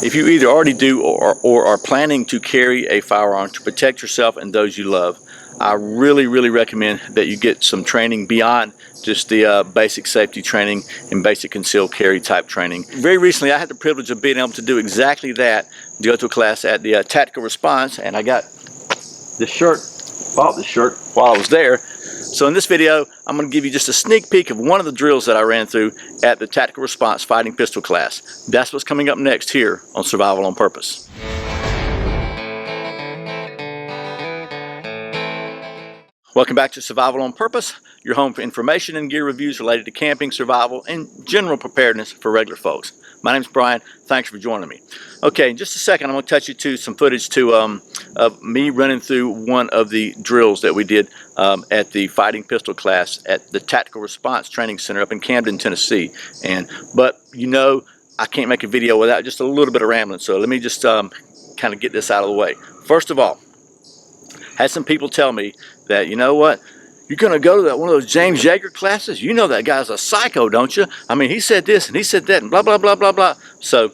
If you either already do or are planning to carry a firearm to protect yourself and those you love, I really recommend that you get some training beyond just the basic safety training and basic concealed carry type training. Very recently I had the privilege of being able to do exactly that, to go to a class at the Tactical Response, and I got this shirt, bought this shirt while I was there. So in this video, I'm going to give you just a sneak peek of one of the drills that I ran through at the Tactical Response Fighting Pistol class. That's what's coming up next here on Survival on Purpose. Welcome back to Survival on Purpose, your home for information and gear reviews related to camping, survival, and general preparedness for regular folks. My name's Brian. Thanks for joining me. Okay, in just a second, I'm going to touch you to some footage of me running through one of the drills that we did at the fighting pistol class at the Tactical Response Training Center up in Camden, Tennessee. But you know, I can't make a video without just a little bit of rambling, so let me just kind of get this out of the way. First of all, had some people tell me that, you know what, you're going to go to one of those James Yeager classes? You know that guy's a psycho, don't you? I mean, he said this and he said that and blah, blah, blah, blah, blah. So,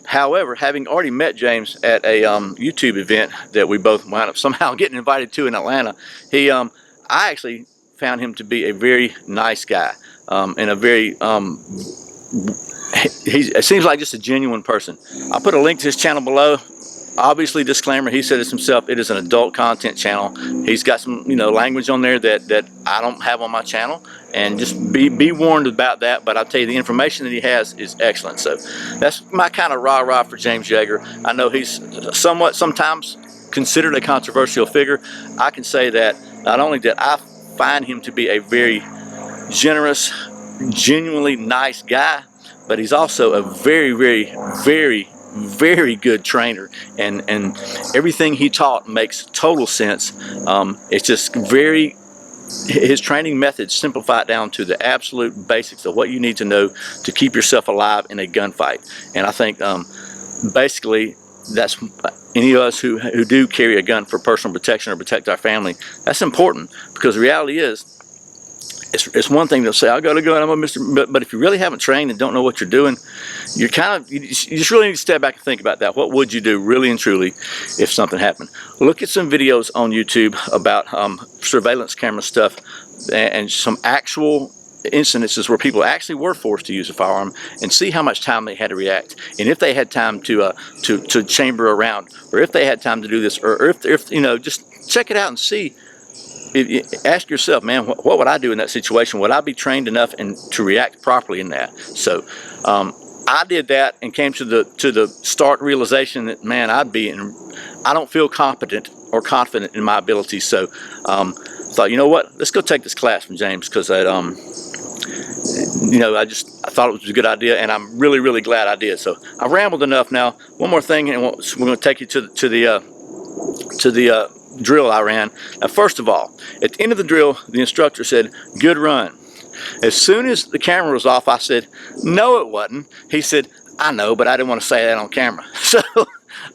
however, having already met James at a YouTube event that we both wound up somehow getting invited to in Atlanta, I actually found him to be a very nice guy and a very, it seems like just a genuine person. I'll put a link to his channel below. Obviously, disclaimer, he said it himself, it is an adult content channel. He's got some, language on there that I don't have on my channel, and just be warned about that. But I'll tell you, the information that he has is excellent. So that's my kind of rah-rah for James Yeager. I know he's sometimes considered a controversial figure. I can say that not only did I find him to be a very generous, genuinely nice guy, but he's also a very good trainer, and everything he taught makes total sense. It's just his training methods simplify it down to the absolute basics of what you need to know to keep yourself alive in a gunfight. And I think basically that's any of us who do carry a gun for personal protection or protect our family, that's important, because the reality is, it's one thing to say, I'll go to gun, I'm a Mr. But if you really haven't trained and don't know what you're doing, you just really need to step back and think about that. What would you do really and truly if something happened? Look at some videos on YouTube about surveillance camera stuff and some actual incidences where people actually were forced to use a firearm, and see how much time they had to react, and if they had time to chamber around, or if they had time to do this, or if just check it out and see. Ask yourself, man, what would I do in that situation? Would I be trained enough and to react properly in that? So I did that and came to the stark realization that, man, I don't feel competent or confident in my abilities. So thought, you know what, let's go take this class from James, because I thought it was a good idea, and I'm really glad I did. So I rambled enough. Now, one more thing, and we're going to take you to the drill I ran. Now, first of all, at the end of the drill, the instructor said, "Good run." As soon as the camera was off, I said, "No, it wasn't." He said, "I know, but I didn't want to say that on camera." So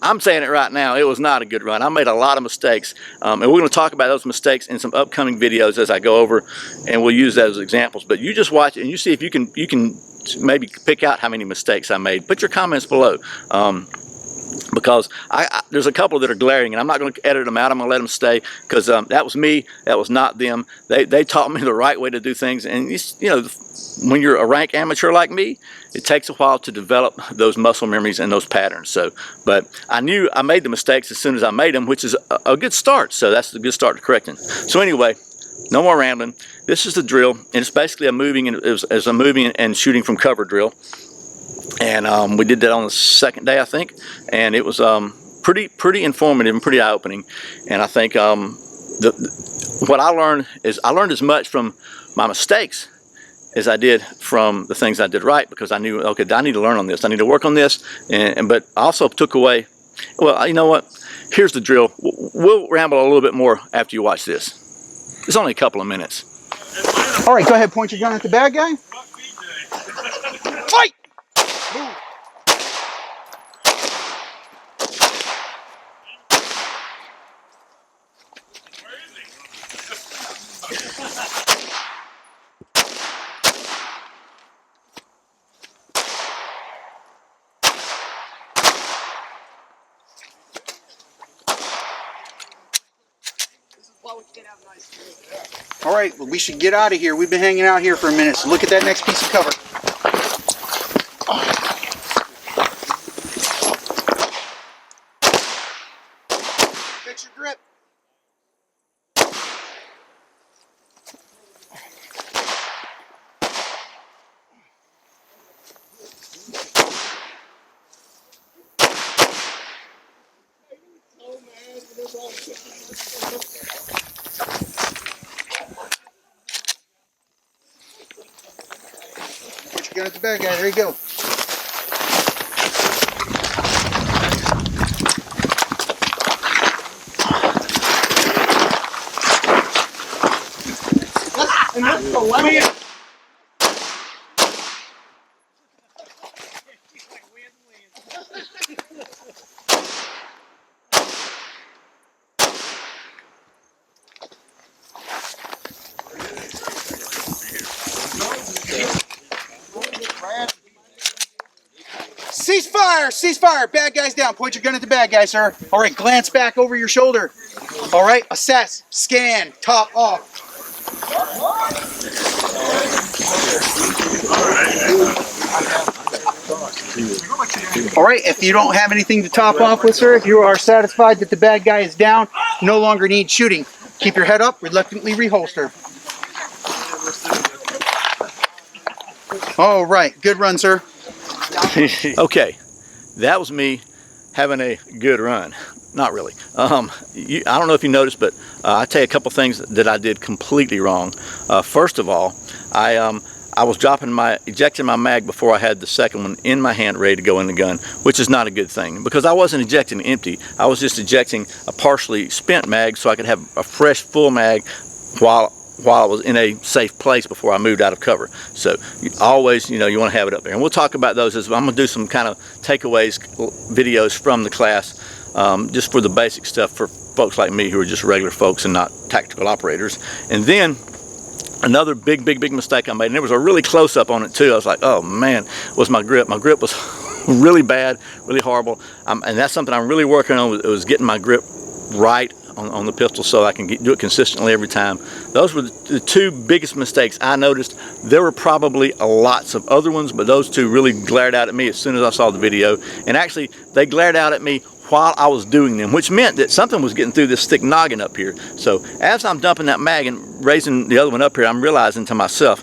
I'm saying it right now, it was not a good run. I made a lot of mistakes, and we're going to talk about those mistakes in some upcoming videos as I go over, and we'll use that as examples. But you just watch it and you see if you can maybe pick out how many mistakes I made. Put your comments below. Because there's a couple that are glaring, and I'm not going to edit them out. I'm going to let them stay, because that was me. That was not them. They taught me the right way to do things. And when you're a rank amateur like me, it takes a while to develop those muscle memories and those patterns. So, but I knew I made the mistakes as soon as I made them, which is a good start. So that's a good start to correcting. So anyway, no more rambling. This is the drill, and it's basically a moving and shooting from cover drill. And we did that on the second day, I think, and it was pretty informative and pretty eye-opening. And I think what I learned as much from my mistakes as I did from the things I did right, because I knew, okay, I need to learn on this, I need to work on this, but I also took away, well, you know what, here's the drill. We'll ramble a little bit more after you watch this. It's only a couple of minutes. All right, go ahead, point your gun at the bad guy. Fight! Move. All right, well, we should get out of here. We've been hanging out here for a minute, so look at that next piece of cover. Fix your grip. Put your gun at the bad guy. There you go. And that's the left. Ceasefire! Ceasefire! Bad guys down. Point your gun at the bad guy, sir. All right, glance back over your shoulder. All right, assess, scan, top off. All right, if you don't have anything to top off with, sir, if you are satisfied that the bad guy is down, no longer need shooting. Keep your head up, reluctantly reholster. All right, good run, sir. Okay, that was me having a good run. Not really. I don't know if you noticed, but I'll tell you a couple things that I did completely wrong. First of all, I was ejecting my mag before I had the second one in my hand ready to go in the gun, which is not a good thing because I wasn't ejecting empty. I was just ejecting a partially spent mag so I could have a fresh full mag while I was in a safe place before I moved out of cover. So you always, you want to have it up there. And we'll talk about those as I'm going to do some kind of takeaways videos from the class, just for the basic stuff for folks like me who are just regular folks and not tactical operators. And then another big mistake I made, and there was a really close up on it too. I was like, oh man, was my grip. My grip was really bad, really horrible. And that's something I'm really working on, was getting my grip right on the pistol so I can do it consistently every time. Those were the two biggest mistakes I noticed. There were probably lots of other ones, but those two really glared out at me as soon as I saw the video. And actually, they glared out at me while I was doing them, which meant that something was getting through this thick noggin up here. So as I'm dumping that mag and raising the other one up here, I'm realizing to myself,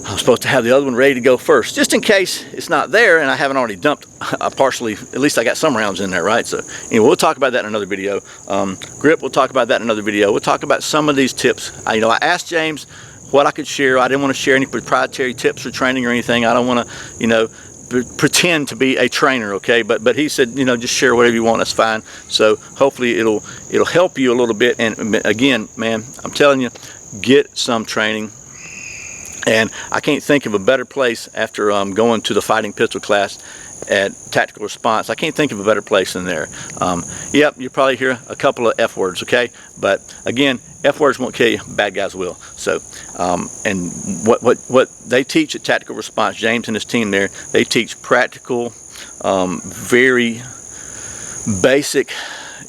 I'm supposed to have the other one ready to go first, just in case it's not there and I haven't already dumped partially. At least I got some rounds in there, right? So anyway, we'll talk about that in another video. Grip, we'll talk about that in another video. We'll talk about some of these tips. I asked James what I could share. I didn't want to share any proprietary tips or training or anything. I don't want to, pretend to be a trainer, okay? But he said, just share whatever you want. That's fine. So hopefully it'll help you a little bit. And again, man, I'm telling you, get some training. And I can't think of a better place after going to the fighting pistol class at Tactical Response. I can't think of a better place than there. Yep, you probably hear a couple of F words, okay? But again, F words won't kill you, bad guys will. So, and what they teach at Tactical Response, James and his team there, they teach practical, very basic,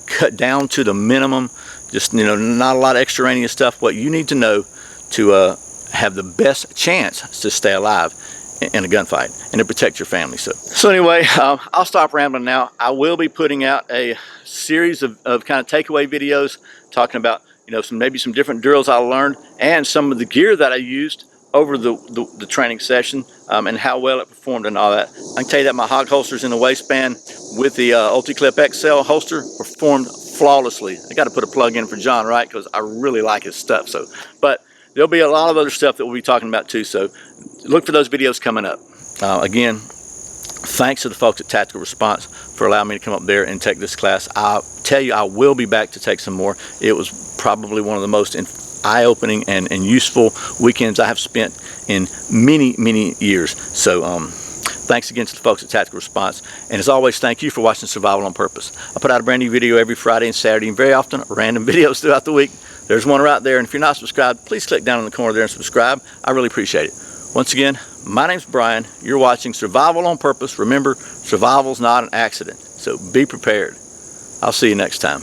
cut down to the minimum, just, not a lot of extraneous stuff, what you need to know to have the best chance to stay alive in a gunfight and to protect your family. So anyway, I'll stop rambling now. I will be putting out a series of kind of takeaway videos talking about maybe some different drills I learned and some of the gear that I used over the training session, and how well it performed and all that. I can tell you that my hog holsters in the waistband with the Ulti-Clip XL holster performed flawlessly. I got to put a plug in for John, right? Because I really like his stuff. So, but there'll be a lot of other stuff that we'll be talking about too, so look for those videos coming up. Again, thanks to the folks at Tactical Response for allowing me to come up there and take this class. I'll tell you, I will be back to take some more. It was probably one of the most eye-opening and useful weekends I have spent in many years. So thanks again to the folks at Tactical Response. And as always, thank you for watching Survival on Purpose. I put out a brand new video every Friday and Saturday, and very often random videos throughout the week. There's one right there, and if you're not subscribed, please click down in the corner there and subscribe. I really appreciate it. Once again, my name's Brian. You're watching Survival on Purpose. Remember, survival's not an accident, so be prepared. I'll see you next time.